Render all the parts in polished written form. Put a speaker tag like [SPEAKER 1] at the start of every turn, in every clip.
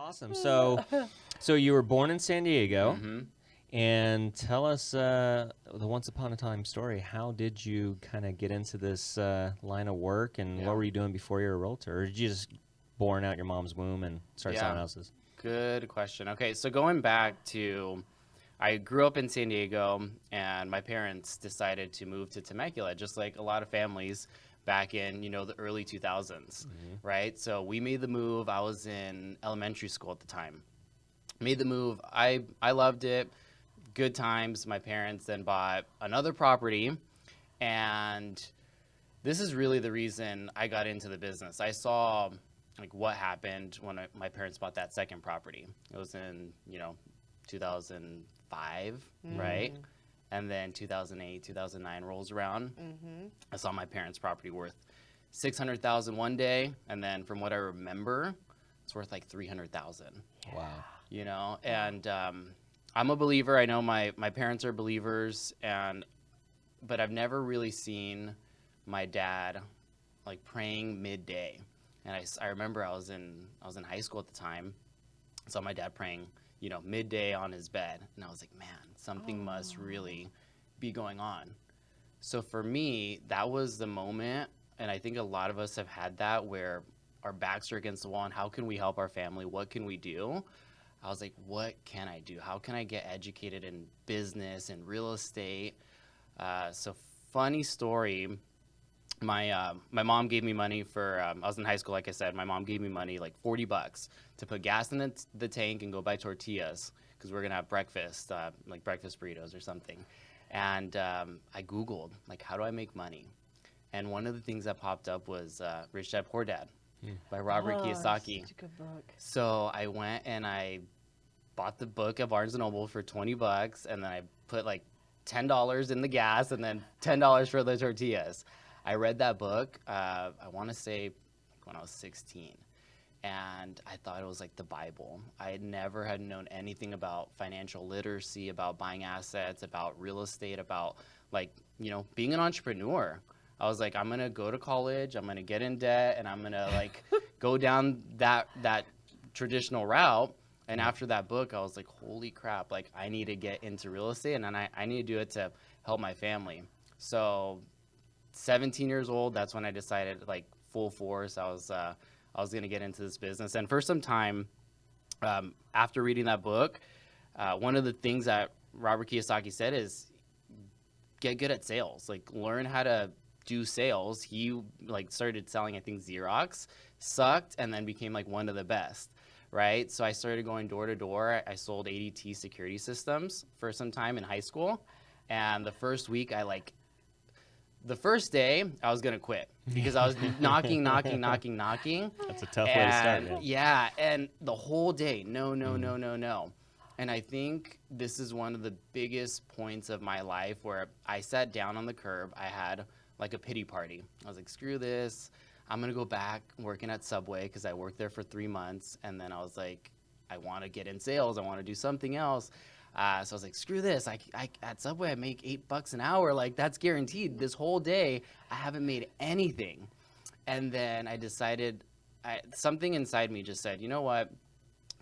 [SPEAKER 1] awesome. So you were born in San Diego,
[SPEAKER 2] Mm-hmm.
[SPEAKER 1] and tell us the once upon a time story. How did you kind of get into this line of work, and
[SPEAKER 2] Yeah.
[SPEAKER 1] what were you doing before you were a realtor? Or did you just born out your mom's womb and start selling
[SPEAKER 2] Yeah.
[SPEAKER 1] houses?
[SPEAKER 2] Good question. Okay, so going back to, I grew up in San Diego, and my parents decided to move to Temecula, just like a lot of families back in, the early 2000s, right? So we made the move. I was in elementary school at the time. Made the move. I loved it. Good times. My parents then bought another property, and this is really the reason I got into the business. I saw like what happened when my parents bought that second property. It was in 2005, right? And then 2008, 2009 rolls around. I saw my parents' property worth 600,000 one day, and then from what I remember, it's worth like 300,000.
[SPEAKER 1] Wow.
[SPEAKER 2] And I'm a believer. I know my parents are believers, but I've never really seen my dad like praying midday. And I remember I was in high school at the time. I saw my dad praying, midday on his bed, and I was like, man, something must really be going on. So for me, that was the moment, and I think a lot of us have had that where our backs are against the wall, and how can we help our family? What can we do? I was like, what can I do? How can I get educated in business and real estate? So funny story. My mom gave me money for, I was in high school, like I said. My mom gave me money, like $40 to put gas in the tank and go buy tortillas because we're going to have breakfast, like breakfast burritos or something. And I Googled, like, how do I make money? And one of the things that popped up was Rich Dad Poor Dad by Robert Kiyosaki.
[SPEAKER 3] Such a good book.
[SPEAKER 2] So I went and I bought the book at Barnes & Noble for $20, and then I put like $10 in the gas and then $10 for the tortillas. I read that book, I want to say when I was 16, and I thought it was like the Bible. I never had known anything about financial literacy, about buying assets, about real estate, about being an entrepreneur. I was like, I'm going to go to college, I'm going to get in debt, and I'm going to like go down that traditional route. And after that book, I was like, holy crap, like I need to get into real estate, and then I need to do it to help my family. So 17 years old, that's when I decided, like, full force, I was going to get into this business. And for some time, after reading that book, one of the things that Robert Kiyosaki said is get good at sales, like learn how to do sales. He like started selling, I think, Xerox, sucked, and then became like one of the best, right? So I started going door to door. I sold ADT security systems for some time in high school. And the first week, the first day, I was going to quit because I was knocking.
[SPEAKER 1] That's a tough way to start, man.
[SPEAKER 2] Yeah, and the whole day, no. And I think this is one of the biggest points of my life where I sat down on the curb. I had like a pity party. I was like, screw this. I'm going to go back working at Subway because I worked there for 3 months. And then I was like, I want to get in sales. I want to do something else. So I was like, screw this. I at Subway, I make $8 an hour. Like, that's guaranteed. This whole day, I haven't made anything. And then I decided, something inside me just said, you know what?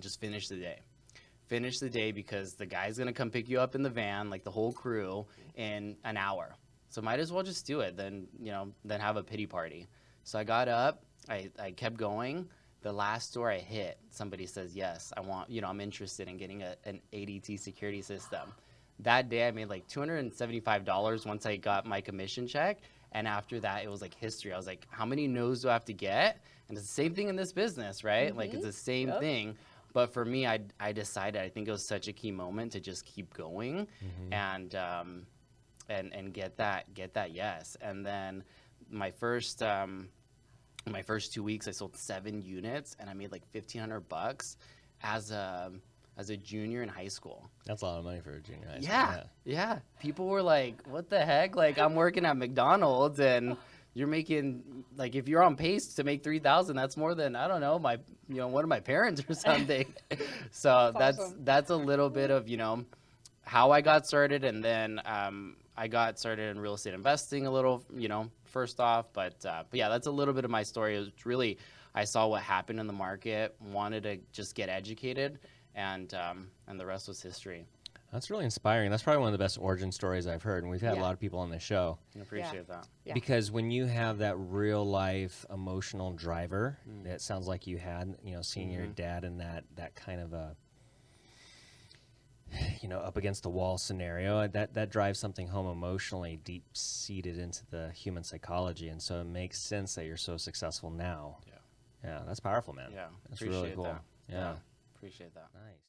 [SPEAKER 2] Just finish the day. Finish the day because the guy's going to come pick you up in the van, like the whole crew, in an hour. So might as well just do it. Then have a pity party. So I got up. I kept going. The last store I hit, somebody says, yes, I'm interested in getting an ADT security system. That day I made like $275 once I got my commission check. And after that, it was like history. I was like, how many no's do I have to get? And it's the same thing in this business, right?
[SPEAKER 3] Mm-hmm.
[SPEAKER 2] Like, it's the same thing. But for me, I decided, I think it was such a key moment to just keep going and get that yes. And then my first 2 weeks, I sold 7 units, and I made like $1,500 as a junior in high school.
[SPEAKER 1] That's a lot of money for a junior high school.
[SPEAKER 2] Yeah. People were like, what the heck? Like, I'm working at McDonald's, and you're making, like, if you're on pace to make 3,000, that's more than, I don't know, one of my parents or something. So that's a little bit of, how I got started. And then I got started in real estate investing a little, first off. But yeah, that's a little bit of my story. It was really, I saw what happened in the market, wanted to just get educated, and the rest was history.
[SPEAKER 1] That's really inspiring. That's probably one of the best origin stories I've heard, and we've had a
[SPEAKER 3] Yeah.
[SPEAKER 1] lot of people on the show.
[SPEAKER 2] I appreciate that.
[SPEAKER 3] Yeah.
[SPEAKER 1] Because when you have that real life emotional driver, it sounds like you had, seeing your dad in that kind of a, up against the wall scenario, that drives something home emotionally deep seated into the human psychology, and so it makes sense that you're so successful now.
[SPEAKER 2] Yeah.
[SPEAKER 1] Yeah, that's powerful, man.
[SPEAKER 2] Yeah,
[SPEAKER 1] That's
[SPEAKER 2] appreciate
[SPEAKER 1] really cool.
[SPEAKER 2] that.
[SPEAKER 1] Yeah.
[SPEAKER 2] Appreciate that.
[SPEAKER 1] Nice.